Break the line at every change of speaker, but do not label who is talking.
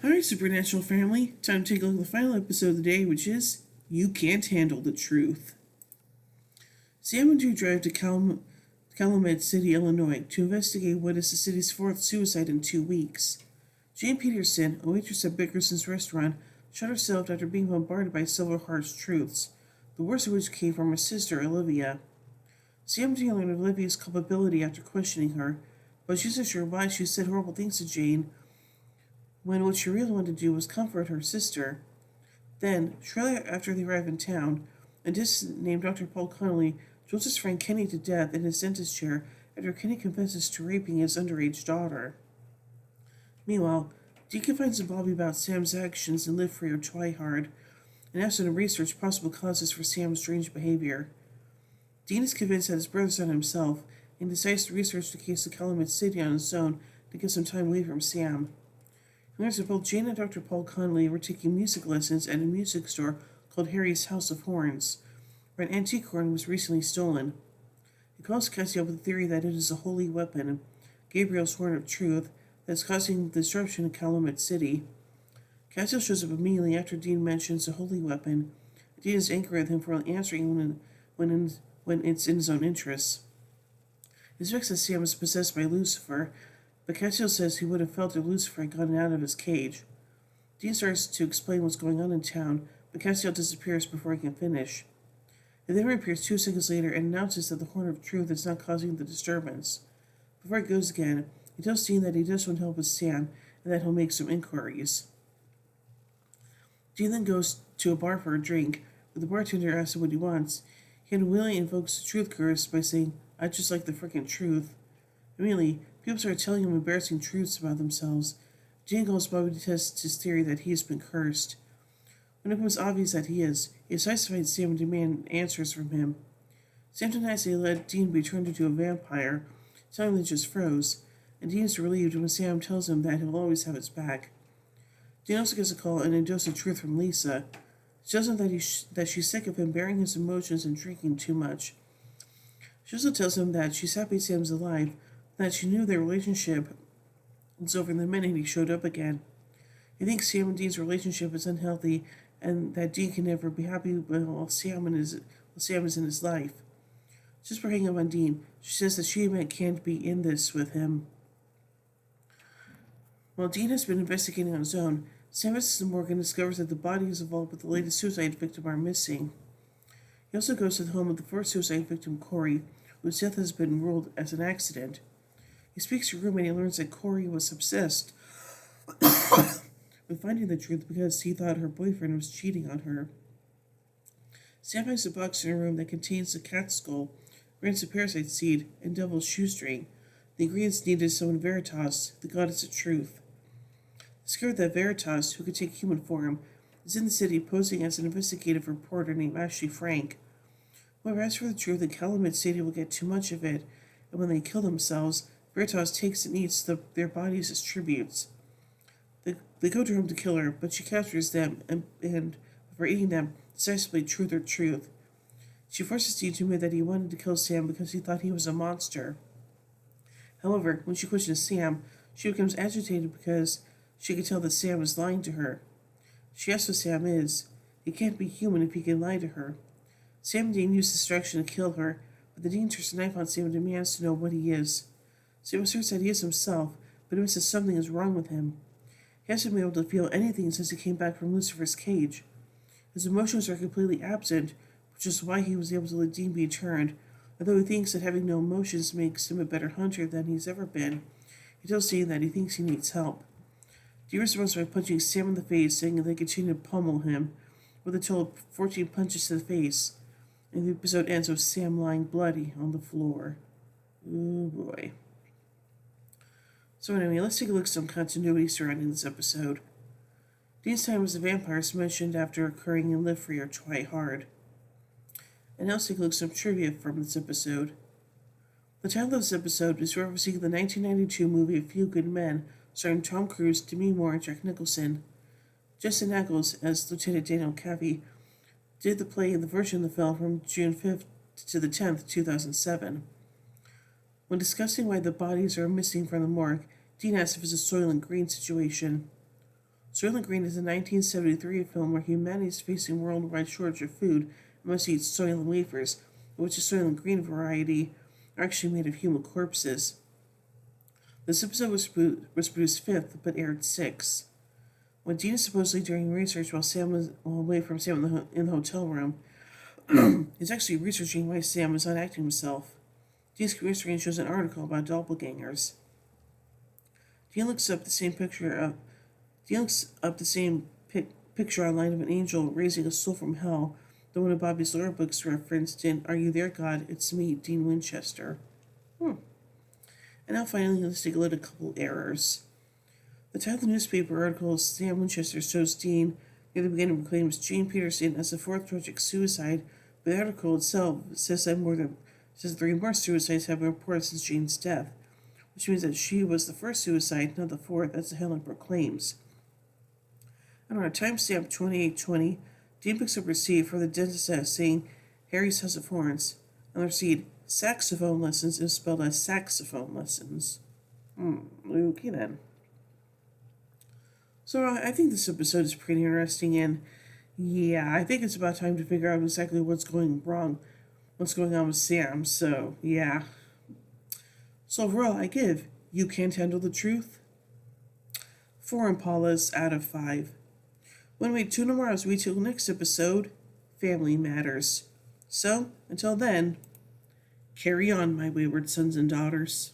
Alright, Supernatural family, time to take a look at the final episode of the day, which is You Can't Handle the Truth. Sam and Drew drive to Calumet City, Illinois, to investigate what is the city's fourth suicide in 2 weeks. Jane Peterson, a waitress at Bickerson's restaurant, shot herself after being bombarded by several harsh truths, the worst of which came from her sister, Olivia. Sam learned of Olivia's culpability after questioning her, but she's not sure why she said horrible things to Jane when what she really wanted to do was comfort her sister. Then, shortly after they arrive in town, a dentist named Dr. Paul Connolly jolts his friend Kenny to death in his dentist chair after Kenny confesses to raping his underage daughter. Meanwhile, Dean confides Bobby about Sam's actions and live free or try hard, and asks him to research possible causes for Sam's strange behavior. Dean is convinced that his brother's not himself and decides to research the case of Calumet City on his own to get some time away from Sam. He learns that both Jane and Dr. Paul Connolly were taking music lessons at a music store called Harry's House of Horns, where an antique horn was recently stolen. He calls Cassie up with the theory that it is a holy weapon, Gabriel's Horn of Truth, that is causing the disruption in Calumet City. Cassiel shows up immediately after Dean mentions a holy weapon. Dean is angry with him for answering when it's in his own interests. He's vexed that Sam is possessed by Lucifer, but Cassiel says he would have felt if Lucifer had gotten out of his cage. Dean starts to explain what's going on in town, but Cassiel disappears before he can finish. He then reappears 2 seconds later and announces that the Horn of Truth is not causing the disturbance. Before he goes again, he tells Dean that he does want help with Sam and that he'll make some inquiries. Dean then goes to a bar for a drink, but the bartender asks him what he wants. He unwillingly invokes the truth curse by saying, "I just like the frickin' truth." Immediately, people start telling him embarrassing truths about themselves. Dean calls Bobby to test his theory that he has been cursed. When it becomes obvious that he decides to fight Sam and demand answers from him. Sam denies they let Dean be turned into a vampire, telling him they just froze, and Dean is relieved when Sam tells him that he'll always have his back. Dean also gets a call and a dose of truth from Lisa. She tells him that she's sick of him bearing his emotions and drinking too much. She also tells him that she's happy Sam's alive, that she knew their relationship was over the minute he showed up again. He thinks Sam and Dean's relationship is unhealthy and that Dean can never be happy while Sam is in his life. Just for hanging up on Dean, she says that she and Matt can't be in this with him. While Dean has been investigating on his own, Sam visits the morgue and discovers that the bodies involved with the latest suicide victim are missing. He also goes to the home of the first suicide victim, Corey, whose death has been ruled as an accident. He speaks to her roommate and learns that Corey was obsessed with finding the truth because he thought her boyfriend was cheating on her. Sam finds a box in her room that contains a cat skull, rancid parasite seed, and devil's shoestring. The ingredients needed to summon Veritas, the goddess of truth. Discovered that Veritas, who could take human form, is in the city posing as an investigative reporter named Ashley Frank. Whoever asks for the truth in Calumet City will get too much of it, and when they kill themselves, Veritas takes and eats their bodies as tributes. They go to her home to kill her, but she captures them and before eating them, decides to play truth or truth. She forces Dean to admit that he wanted to kill Sam because he thought he was a monster. However, when she questions Sam, she becomes agitated because she can tell that Sam is lying to her. She asks who Sam is. He can't be human if he can lie to her. Sam and Dean use distraction to kill her, but the Dean turns a knife on Sam and demands to know what he is. Sam asserts that he is himself, but admits that something is wrong with him. He hasn't been able to feel anything since he came back from Lucifer's cage. His emotions are completely absent, which is why he was able to let Dean be turned. Although he thinks that having no emotions makes him a better hunter than he's ever been, he tells Dean that he thinks he needs help. Dean responds by punching Sam in the face, saying that they continue to pummel him, with a total of 14 punches to the face, and the episode ends with Sam lying bloody on the floor. Oh boy. So anyway, let's take a look at some continuity surrounding this episode. Dean's time as a vampire is mentioned after occurring in Live Free or Try Hard. And now let's take a look at some trivia from this episode. The title of this episode is referencing the 1992 movie A Few Good Men, starring Tom Cruise, Demi Moore, and Jack Nicholson. Justin Ackles, as Lieutenant Daniel Cavey, did the play in the version of the film from June 5th to the 10th, 2007. When discussing why the bodies are missing from the morgue, Dean asks if it's a Soylent Green situation. Soylent Green is a 1973 film where humanity is facing worldwide shortage of food and must eat Soylent wafers, which the Soylent Green variety are actually made of human corpses. This episode was produced fifth, but aired sixth. When Dean is supposedly doing research while Sam was away from Sam in the hotel room, he's actually researching why Sam is not acting himself. Dean's computer screen shows an article about doppelgangers. Dean looks up the same picture online of an angel raising a soul from hell. The one of Bobby's lore books referenced in "Are You There, God? It's Me, Dean Winchester." And now finally, let's take a look at a couple errors. The title of the newspaper article is Sam Winchester shows Dean near the beginning proclaims Jane Peterson as the fourth tragic suicide, but the article itself says that 3 more suicides have been reported since Jane's death, which means that she was the first suicide, not the fourth, as the headline proclaims. And on a timestamp 2820, Dean picks up a receipt from the dentist saying Harry's House of Horns, and the receipt saxophone lessons is spelled as saxophone lessons. Okay then. So I think this episode is pretty interesting, and yeah, I think it's about time to figure out exactly what's going on with Sam, so yeah. So overall, I give You Can't Handle the Truth 4 Impalas out of 5. When we tune tomorrow as we till next episode, Family Matters. So, until then, carry on, my wayward sons and daughters.